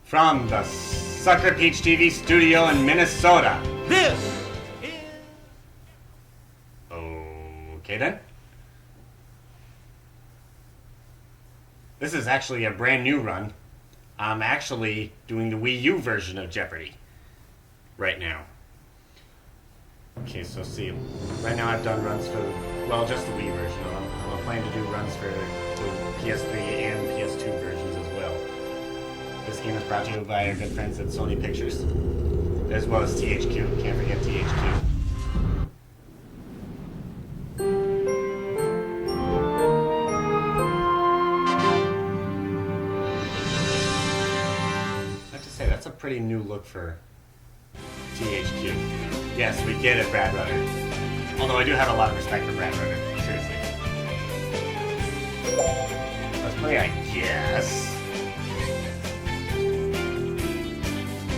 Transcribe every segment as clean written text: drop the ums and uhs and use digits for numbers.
From the Sucker Peach TV studio in Minnesota. This is... Okay then. This is actually a brand new run. I'm actually doing the Wii U version of Jeopardy right now. Okay, so see, right now I've done runs for, well, just the Wii version. I'm planning to do runs for the PS3 and PS2 versions as well. This game is brought to you by our good friends at Sony Pictures, as well as THQ. Can't forget THQ. I have to say, that's a pretty new look for THQ. Yes, we get it, Brad Rutter. Although I do have a lot of respect for Brad Rutter, seriously. Let's play, I guess.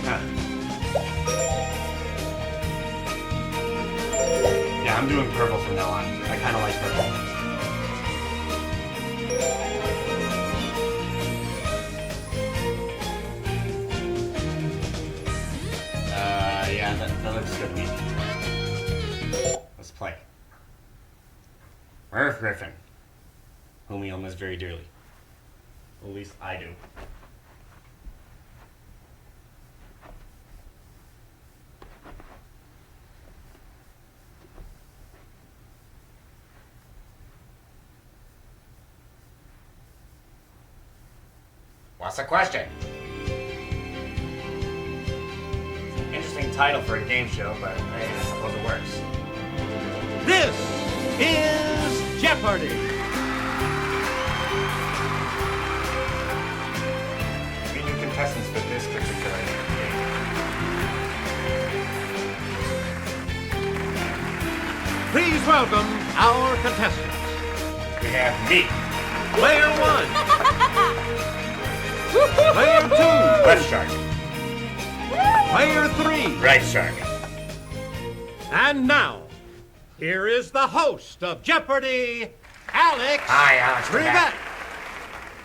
Huh. Yeah, I'm doing purple from now on. I kind of like purple. Yeah, that looks good to me. Let's play. Earth Griffin, whom we all miss very dearly. At least I do. What's the question? Interesting title for a game show, but hey, I suppose it works. This is Jeopardy! Three new contestants for this particular game. Please welcome our contestants. We have me, Player 1. Player 2. Left Shark. Player 3. Right Shark. And now, here is the host of Jeopardy, Alex. Hi, Alex. We're Trebek. back.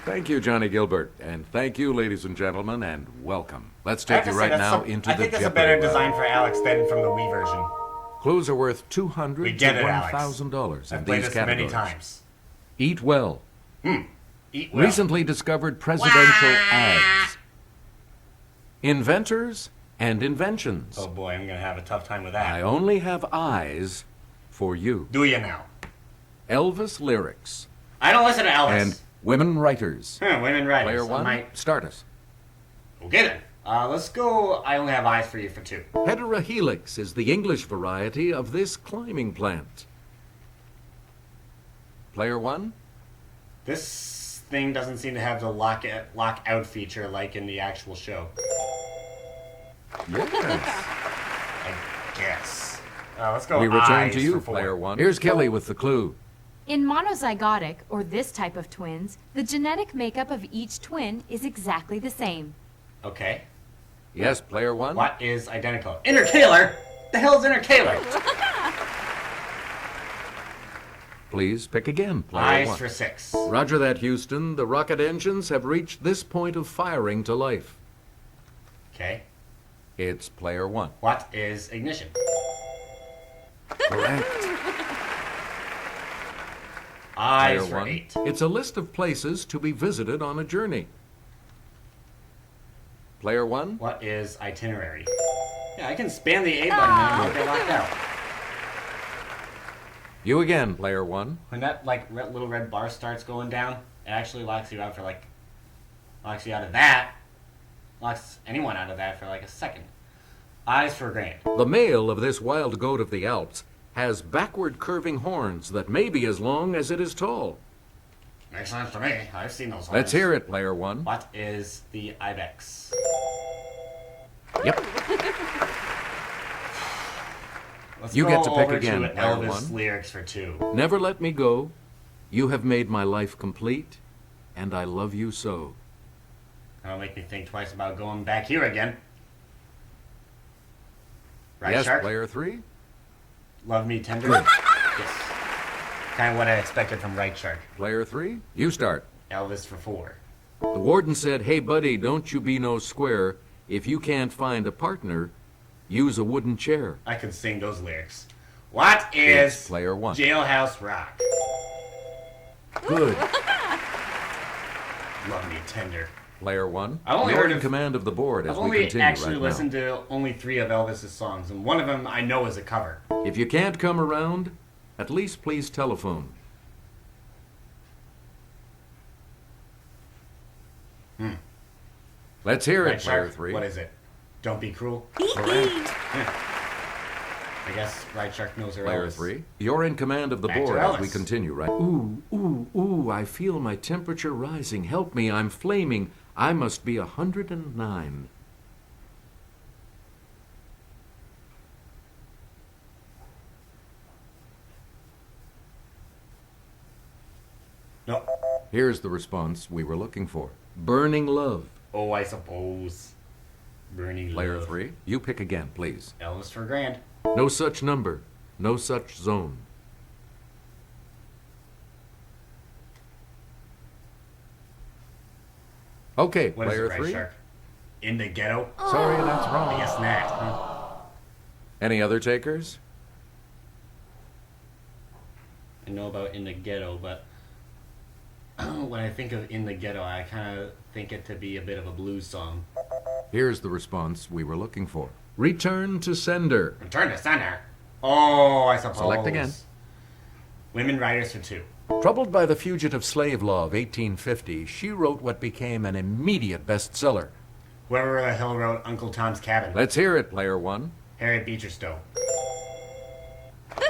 Thank you, Johnny Gilbert, and thank you, ladies and gentlemen, and welcome. Let's take you right now into I the think that's Jeopardy a better round. design for Alex than from the Wii version. Clues are worth $200 We to get it, Alex. $1,000 in I've played these this categories. many times. Eat well. Eat well. Recently discovered presidential ads. Inventors and inventions. Oh boy, I'm gonna have a tough time with that. I only have eyes for you. Do you now? Elvis lyrics I don't listen to Elvis. and women writers. Women writers. Player 1, I start us. Okay then. Let's go. I only have eyes for you for 2. Heterohelix is the English variety of this climbing plant. Player 1, This thing doesn't seem to have the lock out feature like in the actual show. yes. I guess. Let's go. We return eyes to you, for 4. Player 1. Here's Kelly with the clue. In monozygotic, or this type of twins, the genetic makeup of each twin is exactly the same. Okay. Yes, Player 1. What is identical? Intercalar. The hell's intercalar? Please pick again, Player Eyes 1. for 6. Roger that, Houston. The rocket engines have reached this point of firing to life. Okay. It's Player 1. What is ignition? Correct. Eyes Player for 1. 8. It's a list of places to be visited on a journey. Player 1. What is itinerary? Yeah, I can spam the A button and I won't get locked out. You again, Player 1. When that little red bar starts going down, it actually locks you out for locks you out of that. Locks anyone out of that for a second. Eyes for grand. The male of this wild goat of the Alps has backward curving horns that may be as long as it is tall. Makes sense to me. I've seen those. Let's horns. hear it, Player 1. What is the ibex? Yep. Let's You go get to pick over again, to Player Elvis 1. lyrics for 2. Never let me go. You have made my life complete, and I love you so. That'll make me think twice about going back here again. Right, Yes, Shark? Player 3. Love me tender. Good. Yes. Kind of what I expected from Right Shark. Player 3. You start. Elvis for 4. The warden said, "Hey, buddy, don't you be no square. If you can't find a partner, use a wooden chair." I could sing those lyrics. What is It's player one. Jailhouse Rock? Good. Love me tender. Player one. I only You're heard in of- command of the board as I've we only continue actually right listened to only 3 of Elvis's songs, and one of them I know is a cover. now. If you can't come around, at least please telephone. Let's hear Right it, player Shark? three. What is it? Don't be cruel. Correct. I guess Right Shark knows her Player Elvis. three. You're in command of the Back to board as we Elvis. continue, right? Ooh, ooh, ooh, I feel my temperature rising. Help me, I'm flaming. I must be 109. No. Here's the response we were looking for. Burning love. Oh, I suppose. Burning Player Love. three. You pick again, please. Elvis for grand. No such number. No such zone. Okay, What is player it, Right three. Shark? In the Ghetto? Sorry, that's I wrong. guess not. Huh? Any other takers? I know about In the Ghetto, but when I think of In the Ghetto, I kind of think it to be a bit of a blues song. Here's the response we were looking for. Return to sender. Return to Center. Oh, I suppose. Select again. Women Writers for 2. Troubled by the fugitive slave law of 1850, she wrote what became an immediate bestseller. Whoever the hell wrote Uncle Tom's Cabin? Let's hear it, player one. Harriet Beecher Stowe.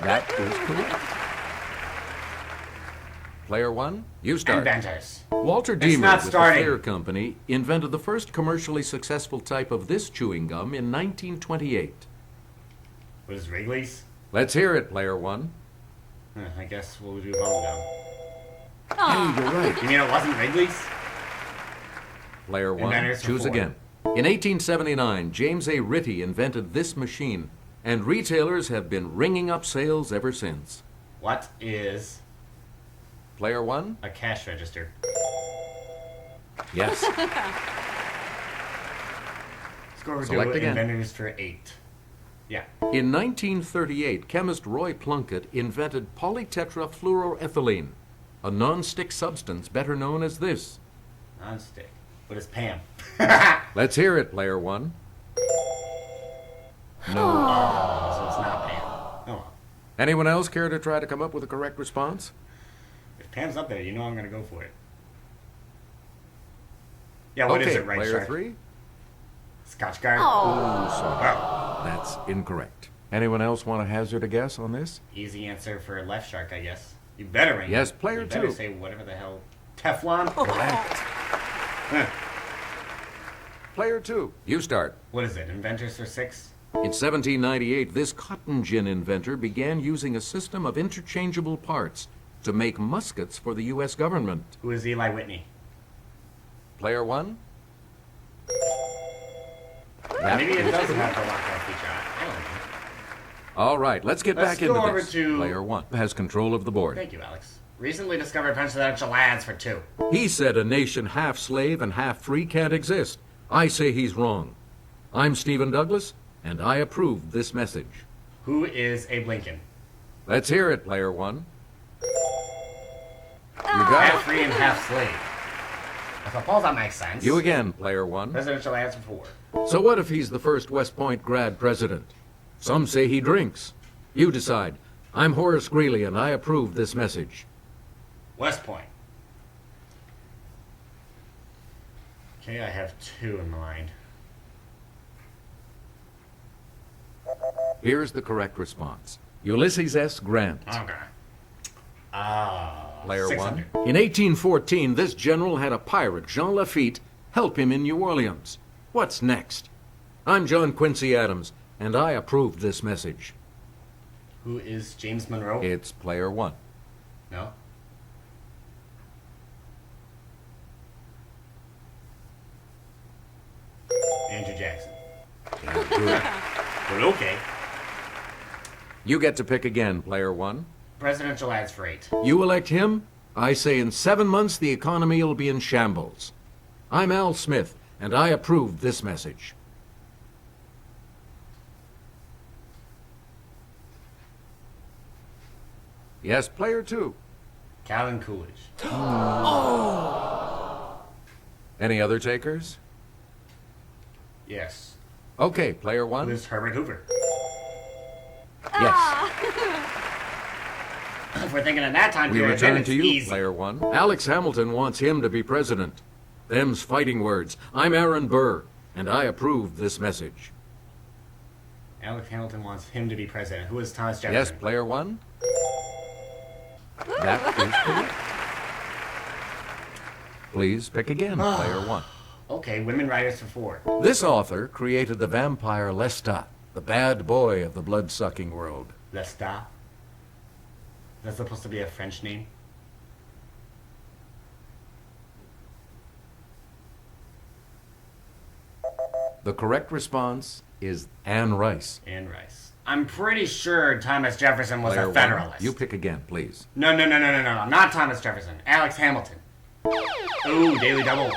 That is correct. Player one, you start. Inventors. Walter It's Deemer not with the starting. Flair Company invented the first commercially successful type of this chewing gum in 1928. What is Wrigley's? Let's hear it, player one. I guess we'll do bubblegum. Hey, you're right. You mean it wasn't Wrigley's? Player one, Inventors for choose 4. again. In 1879, James A. Ritty invented this machine, and retailers have been ringing up sales ever since. What is Player one? a cash register? Yes. Let's go over Select to again. Inventors for 8. Yeah. In 1938, chemist Roy Plunkett invented polytetrafluoroethylene, a non-stick substance better known as this. Non-stick. What is Pam? Let's hear it, player one. No. Oh, so it's not Pam. Oh well. Anyone else care to try to come up with a correct response? If Pam's up there, you know I'm gonna go for it. Yeah, what is Okay, it, Right player Shark? three. Scotch guard? Ooh, sorry. Oh, That's incorrect. Anyone else want to hazard a guess on this? easy answer for Left Shark, I guess. You better ring. Yes, player you better 2. say whatever the hell. Teflon? Correct. Huh. Player two, you start. What is it? Inventors for 6? In 1798, this cotton gin inventor began using a system of interchangeable parts to make muskets for the U.S. government. Who is Eli Whitney? Player one? That Maybe it is doesn't correct. have the lockout feature. I don't know. All right, let's get Let's back go into over this. to- Player one has control of the board. Thank you, Alex. Recently discovered presidential ads for 2. He said a nation half slave and half free can't exist. I say he's wrong. I'm Stephen Douglas, and I approve this message. Who is Abe Lincoln? Let's hear it, player one. You Half got free and half slave. I suppose that makes sense. it. You again, player one. Presidential ads for 4. So what if he's the first West Point grad president? Some say he drinks. You decide. I'm Horace Greeley, and I approve this message. West Point. Okay, I have 2 in mind. Here's the correct response. Ulysses S. Grant. Okay. Player 600. one. In 1814, this general had a pirate, Jean Lafitte, help him in New Orleans. What's next? I'm John Quincy Adams, and I approve this message. Who is James Monroe? It's player one. No. Andrew Jackson. Good. But okay. You get to pick again, player one. Presidential ads for 8. You elect him, I say in 7 months the economy will be in shambles. I'm Al Smith, and I approve this message. Yes, player 2. Calvin Coolidge. Any other takers? Yes. Okay, player 1. Who's Herbert Hoover? Yes. If we're thinking of that time We period, then return it's to you, easy. player 1. Alex Hamilton wants him to be president. Them's fighting words. I'm Aaron Burr, and I approve this message. Alex Hamilton wants him to be president. Who is Thomas Jefferson? Yes, player 1. That is correct. Please pick again, player 1. Okay, women writers for 4. This author created the vampire Lestat, the bad boy of the blood-sucking world. Lestat. That's supposed to be a French name. The correct response is Anne Rice. Anne Rice. I'm pretty sure Thomas Jefferson was Player a 1, Federalist. you pick again, please. No. Not Thomas Jefferson. Alex Hamilton. Ooh, Daily Double.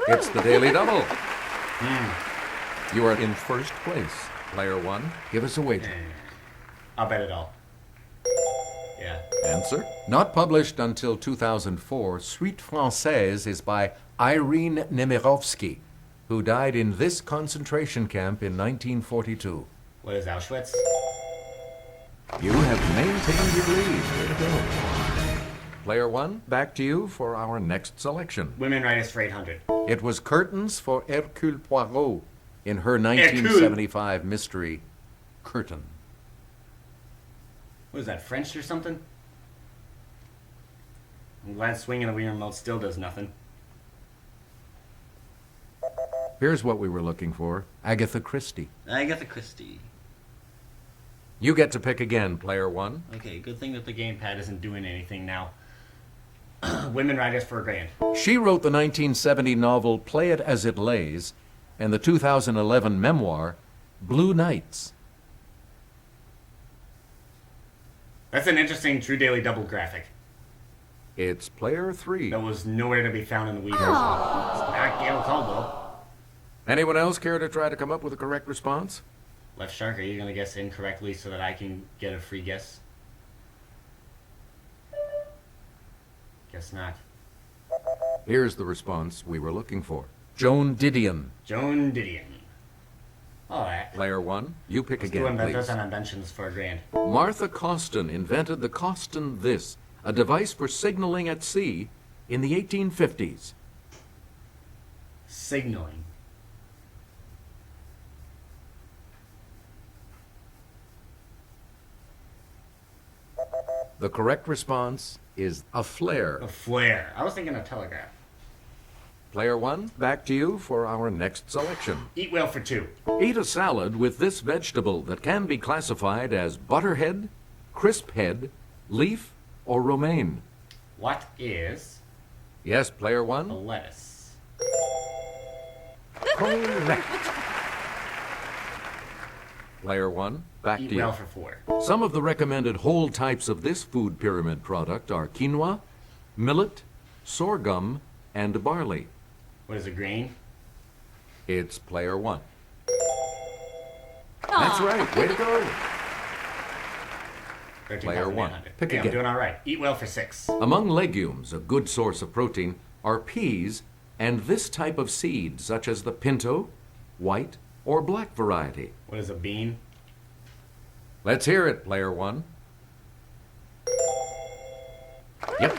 It's the Daily Double. You are in first place. Player 1, give us a wager. I'll bet it all. Yeah. Answer. Not published until 2004, Suite Française is by Irene Nemirovsky, who died in this concentration camp in 1942. What is Auschwitz? You have maintained your lead. Way to go. Player 1, back to you for our next selection. Women writers for 800. It was curtains for Hercule Poirot in her 1975 mystery, Curtain. What is that, French or something? I'm glad swinging a Wii Remote still does nothing. Here's what we were looking for. Agatha Christie. Agatha Christie. You get to pick again, player 1. Okay, good thing that the gamepad isn't doing anything now. Women writers for $1,000. She wrote the 1970 novel Play It As It Lays and the 2011 memoir Blue Nights. That's an interesting True Daily Double graphic. It's player 3. That was nowhere to be found in the Wii version. It's not Gail Caldwell. Anyone else care to try to come up with a correct response? Left Shark, are you going to guess incorrectly so that I can get a free guess? Guess not. Here's the response we were looking for. Joan Didion. Joan Didion. Alright. Player 1, you pick Let's do again, inventors please. and inventions for $1,000. Martha Costin invented the Costin This, a device for signaling at sea in the 1850s. Signaling. The correct response is a flare. A flare. I was thinking a telegraph. Player 1, back to you for our next selection. Eat well for 2. Eat a salad with this vegetable that can be classified as butterhead, crisp head, leaf, or romaine. What is Yes, player a 1? lettuce? Correct. Player 1, back Eat to you. well for 4. Some of the recommended whole types of this food pyramid product are quinoa, millet, sorghum, and barley. What is a grain? It's player 1. That's right. Way to go. Player 1. 13,800. Pick Hey, I'm again. doing all right. Eat well for 6. Among legumes, a good source of protein are peas and this type of seed, such as the pinto, white, or black variety. What is a bean? Let's hear it, player 1. Yep.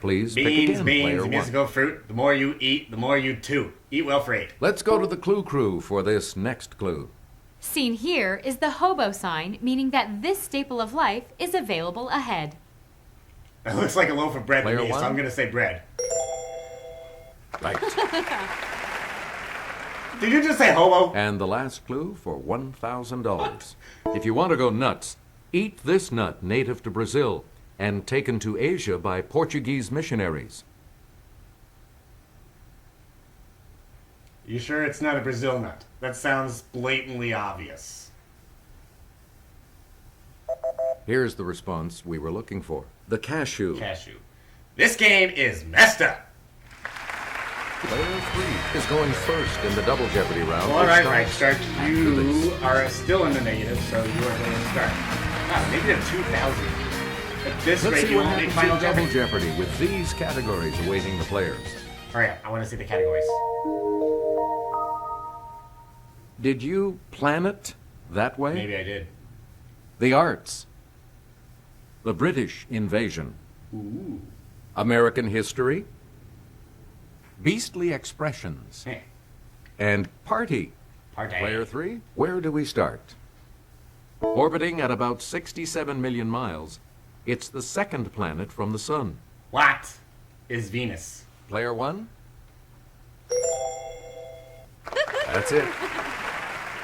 Please pick Beans, again, beans, player 1. musical fruit. The more you eat, the more you chew. Eat well for 8. Let's go to the clue crew for this next clue. Seen here is the hobo sign, meaning that this staple of life is available ahead. It looks like a loaf of bread to Player me, so 1? I'm going to say bread. Right. Did you just say hobo? And the last clue for $1,000. If you want to go nuts, eat this nut native to Brazil and taken to Asia by Portuguese missionaries. You sure it's not a Brazil nut? That sounds blatantly obvious. Here's the response we were looking for. The cashew. Cashew. This game is messed up. Player 3 is going first in the Double Jeopardy round. All which right, starts Shark. after You this. are still in the negative, so you are going to start. Wow, maybe they're 2,000. At this Let's rate, see you what won't make happens Final in Double Jeopardy. Jeopardy with these categories awaiting the players. All right, I want to see the categories. Did you plan it that way? Maybe I did. The arts. The British invasion. Ooh. American history. Beastly expressions. Hey, And party. part A. Player 3, where do we start? Orbiting at about 67 million miles, it's the second planet from the Sun. What is Venus? Player 1? That's it.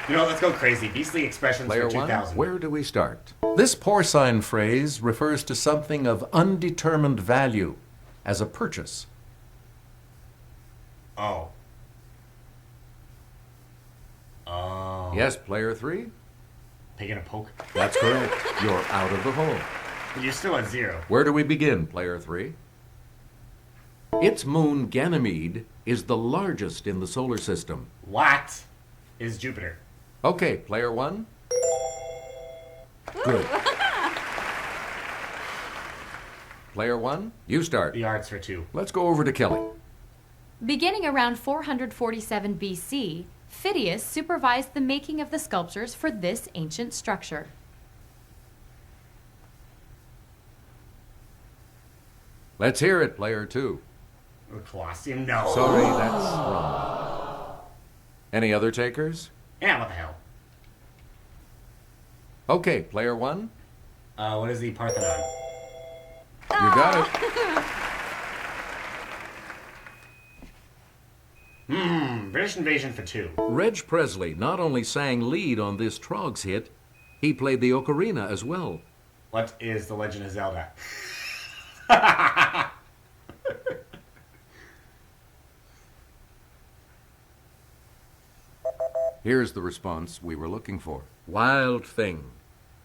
You know, let's go crazy. Beastly expressions Player for 1, 2000. where do we start? This porcine phrase refers to something of undetermined value as a purchase. Oh. Oh. Yes, player 3? Taking a poke. That's correct. You're out of the hole. You're still at 0. Where do we begin, player 3? Its moon, Ganymede, is the largest in the solar system. What is Jupiter? Okay, player 1? Good. Player 1, you start. The arts for 2. Let's go over to Kelly. Beginning around 447 BC, Phidias supervised the making of the sculptures for this ancient structure. Let's hear it, player 2. The Colosseum? No. Sorry, that's wrong. Any other takers? Yeah, what the hell? Okay, player 1, What is the Parthenon? you got it. British invasion for 2. Reg Presley not only sang lead on this Trogs hit, he played the ocarina as well. What is The Legend of Zelda? Here's the response we were looking for. Wild Thing,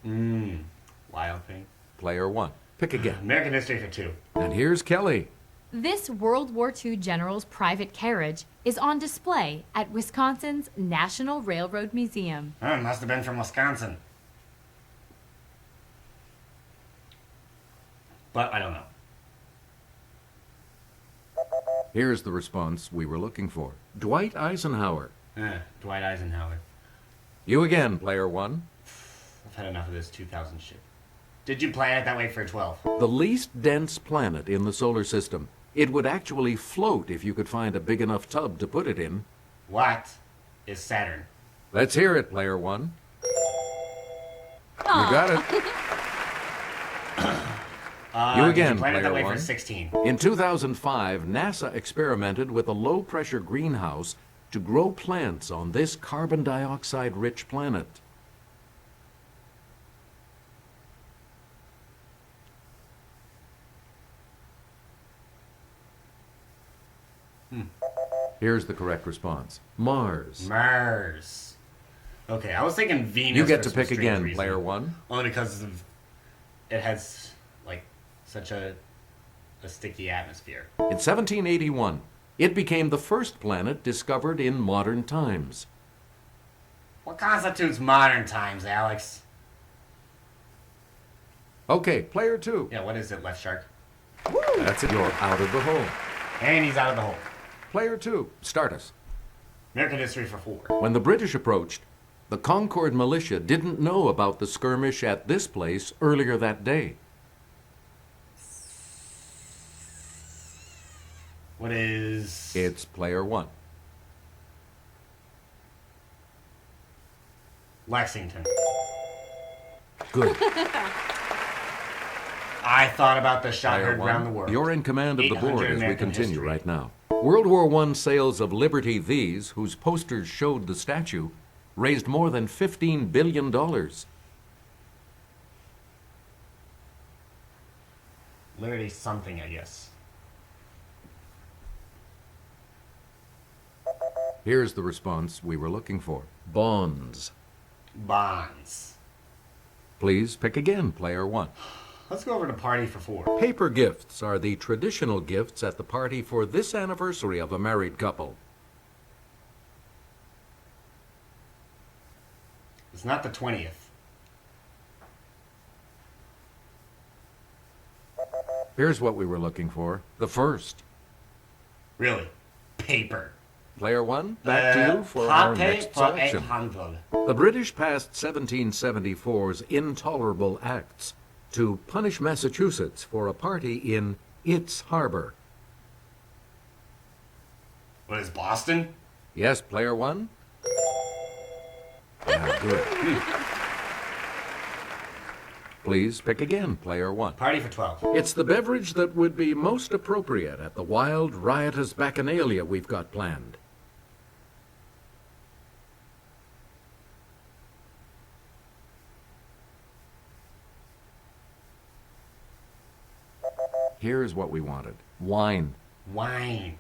Wild thing. player 1. Pick again. American history for 2. And here's Kelly. This World War II general's private carriage is on display at Wisconsin's National Railroad Museum. Oh, it must have been from Wisconsin. But I don't know. Here's the response we were looking for. Dwight Eisenhower. Dwight Eisenhower. You again, player 1. I've had enough of this 2000 shit. Did you plan it that way for 12? The least dense planet in the solar system. It would actually float if you could find a big enough tub to put it in. What is Saturn? Let's hear it, player 1. You got it. You again, Did you plan it that player way 1. for 16? In 2005, NASA experimented with a low-pressure greenhouse to grow plants on this carbon dioxide-rich planet. Here's the correct response. Mars. Mars. Okay, I was thinking Venus. You get for to some pick strange again, reason. player 1. Only because of it has like such a sticky atmosphere. In 1781, it became the first planet discovered in modern times. What constitutes modern times, Alex? Okay, player 2. Yeah, what is it, Left Shark? That's it. You're out of the hole. And he's out of the hole. Player 2, start us. American history for 4. When the British approached, the Concord militia didn't know about the skirmish at this place earlier that day. What is... It's player 1. Lexington. Good. I thought about the shot Player heard around the 1, world. you're in command of the 800 board as we American continue history. right now. World War I sales of Liberty These, whose posters showed the statue, raised more than $15 billion. Liberty something, I guess. Here's the response we were looking for. Bonds. Bonds. Please pick again, player 1. Let's go over to Party for 4. Paper gifts are the traditional gifts at the party for this anniversary of a married couple. It's not the 20th. Here's what we were looking for. The first. Really? Paper. Player 1, back to you for our next selection. handle. The British passed 1774's Intolerable Acts to punish Massachusetts for a party in its harbor. What is Boston? Yes, player 1? Ah, good. Please pick again, player 1. Party for 12. It's the beverage that would be most appropriate at the wild, riotous bacchanalia we've got planned. Here's what we wanted. Wine. Wine.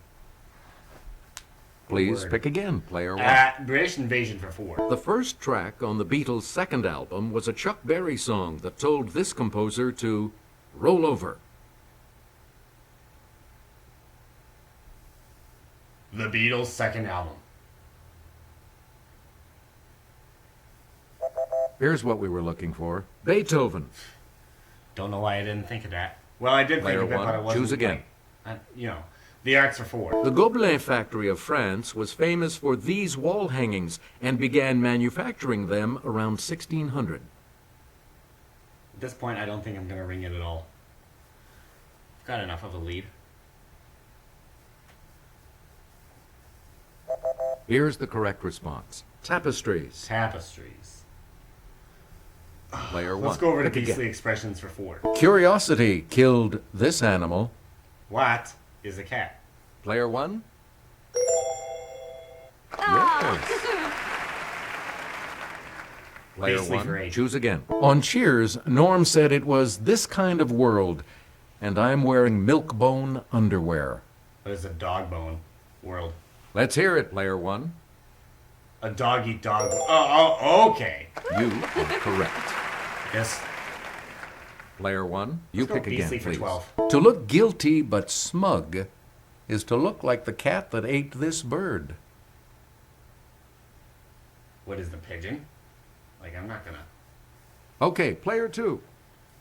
Please Word. pick again, player 1. British Invasion for 4. The first track on the Beatles' second album was a Chuck Berry song that told this composer to roll over. The Beatles' second album. Here's what we were looking for. Beethoven. Don't know why I didn't think of that. Well, I did Player think of it, one, but it wasn't. choose again. The Arts for 4. The Gobelin factory of France was famous for these wall hangings and began manufacturing them around 1600. At this point, I don't think I'm going to ring it at all. I've got enough of a lead. Here's the correct response. Tapestries. Tapestries. Player 1. Let's go over to Pick Beastly again. Expressions for 4. Curiosity killed this animal. What is a cat? Player 1. Yes. Player Beastly for 1. 8. Choose again. On Cheers, Norm said it was this kind of world, and I'm wearing milk bone underwear. What is a dog bone world? Let's hear it, Player 1. A dog eat dog. Oh, okay. You are correct. Yes. Player 1, you Let's go pick again, Beastly for please. 12. To look guilty but smug is to look like the cat that ate this bird. What is the pigeon? Like, I'm not gonna. Okay, Player 2.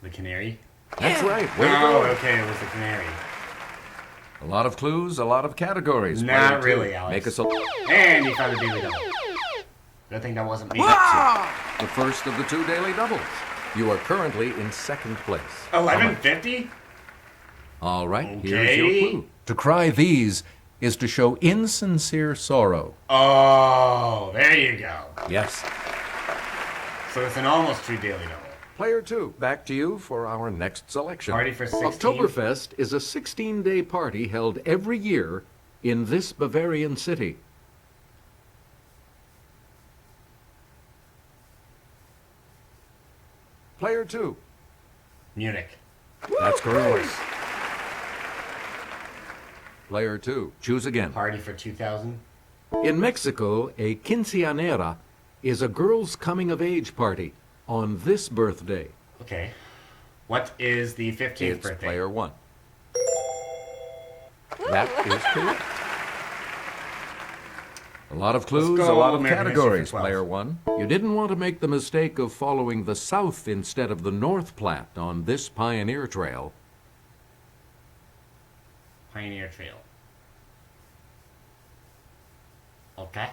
The canary? That's right. Way to Oh, go. okay, it was the canary. A lot of clues, a lot of categories. Not Player 2. really, Alex. Make us a... And he found a daily double. Good thing that wasn't me. The first of the 2 daily doubles. You are currently in second place. 1150? All right, Okay. here's your clue. To cry these is to show insincere sorrow. Oh, there you go. Yes. So it's an almost true daily double. Player 2, back to you for our next selection. Party for 16. Oktoberfest is a 16-day party held every year in this Bavarian city. Player 2. Munich. That's correct. Player 2. Choose again. Party for 2000. In Mexico, a quinceañera is a girl's coming-of-age party on this birthday. Okay. What is the 15th It's birthday? Player 1. That is correct. A lot of clues, go a lot of American History categories, for 12. Player 1. You didn't want to make the mistake of following the South instead of the North Platte on this pioneer trail. Pioneer Trail. Okay.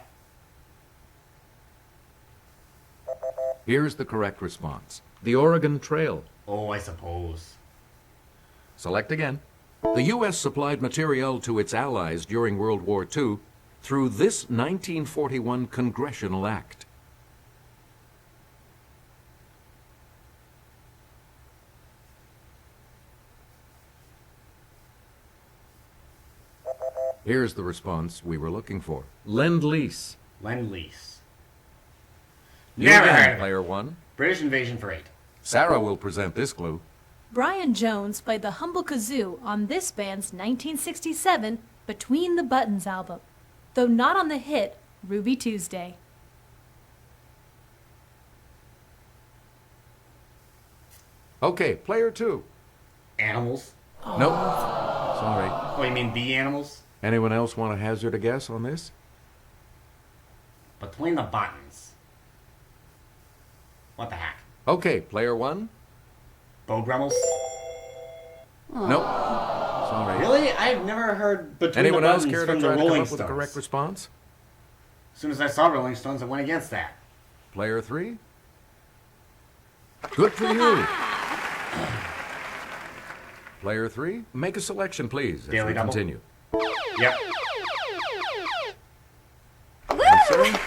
Here's the correct response. The Oregon Trail. Oh, I suppose. Select again. The U.S. supplied material to its allies during World War II through this 1941 congressional act. Here's the response we were looking for. Lend-Lease. Lend-Lease. You Never again, heard of it. Player 1. British Invasion for 8. Sarah will present this clue. Brian Jones played the humble kazoo on this band's 1967 Between the Buttons album, though not on the hit Ruby Tuesday. Okay, player 2. Animals. Nope. Sorry. Oh, you mean the animals? Anyone else want to hazard a guess on this? Between the buttons. What the heck? Okay, player 1. Bo Brummels? Nope. Sorry. Really? I've never heard Between Anyone the else Buttons care to from the try to come Rolling up with a Stones. correct response? As soon as I saw Rolling Stones, I went against that. Player 3. Good for you. Player 3, make a selection, please, as Daily we double? continue. Yep. Answer,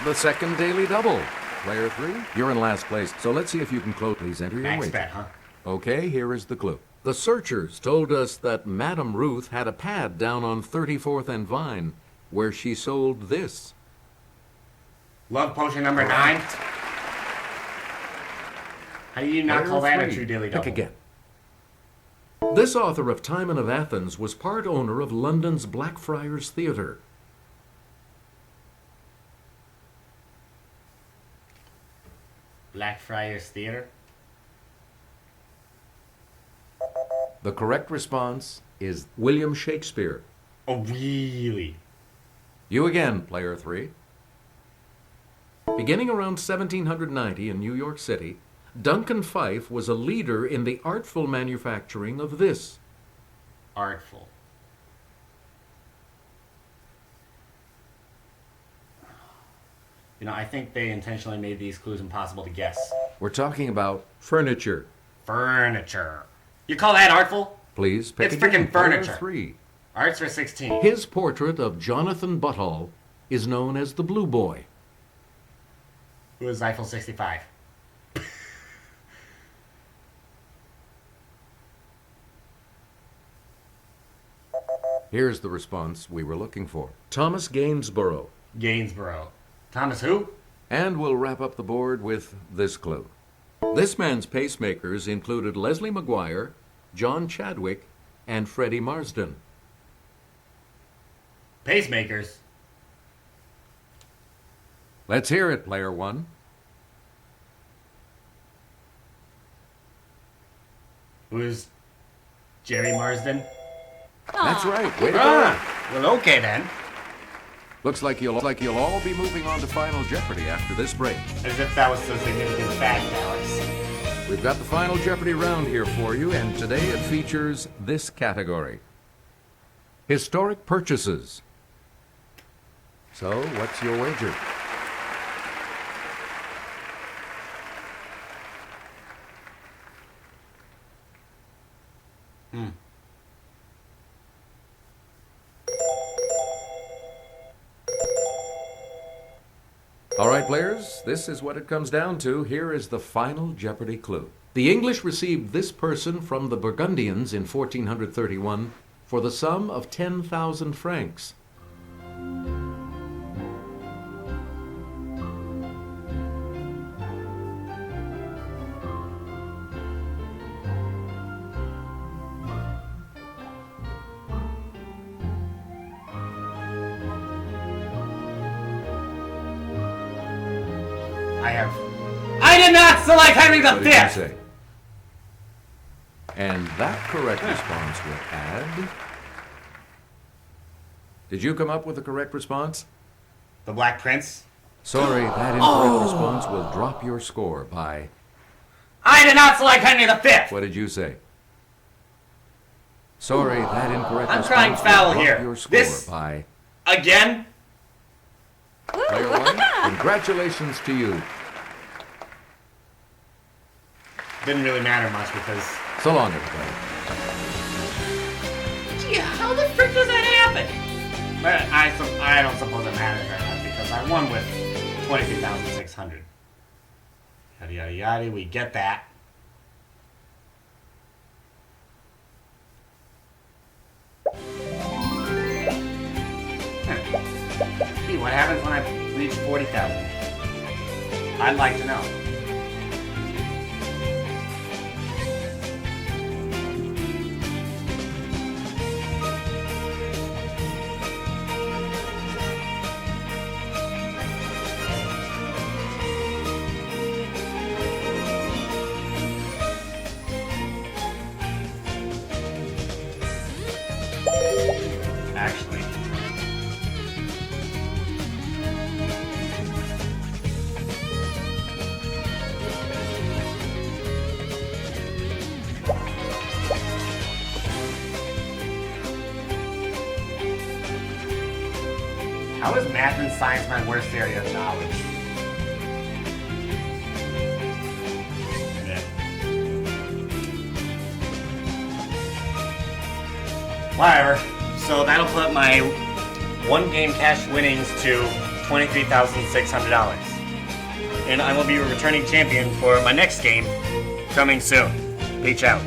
the second daily double. Player 3, you're in last place, so let's see if you can close. Please enter your Max weight. bet, huh? Okay, here is the clue. The searchers told us that Madame Ruth had a pad down on 34th and Vine where she sold this. Love potion number 9. How do you not Player call that a 3, true daily double? pick again. This author of Timon of Athens was part owner of London's Blackfriars Theatre. Blackfriars Theater? The correct response is William Shakespeare. Oh, really? You again, player 3. Beginning around 1790 in New York City, Duncan Fife was a leader in the artful manufacturing of this. Artful. You know, I think they intentionally made these clues impossible to guess. We're talking about furniture. Furniture. You call that artful? Please pick It's again, frickin' player furniture. 3. Arts for 16. His portrait of Jonathan Buttall is known as the Blue Boy. Who is Eiffel 65? Here's the response we were looking for. Thomas Gainsborough. Gainsborough. Thomas who? And we'll wrap up the board with this clue. This man's pacemakers included Leslie McGuire, John Chadwick, and Freddie Marsden. Pacemakers. Let's hear it, player 1. Who is Jerry Marsden? That's right. Way to go. Ah, well, okay then. Looks like you'll all be moving on to Final Jeopardy after this break. As if that was so significant fact, Alex. We've got the Final Jeopardy round here for you, and today it features this category. Historic purchases. So, what's your wager? All right, players, this is what it comes down to. Here is the Final Jeopardy clue. The English received this person from the Burgundians in 1431 for the sum of 10,000 francs. I did not select Henry What did you V! say? And that correct response will add... Did you come up with the correct response? The Black Prince? Sorry, that incorrect response will drop your score by... I did not select Henry V! What did you say? Sorry, that incorrect I'm response crying foul will drop here. your score This- by... Again? Player 1, congratulations to you. Didn't really matter much because... So long, everybody. Gee, how the frick does that happen? But I don't suppose it matters very much because I won with 22,600. Yada yada yada, we get that. Gee, what happens when I reach 40,000? I'd like to know. How is math and science my worst area of knowledge? Yeah. Whatever. So that'll put my one game cash winnings to $23,600. And I will be a returning champion for my next game coming soon. Peace out.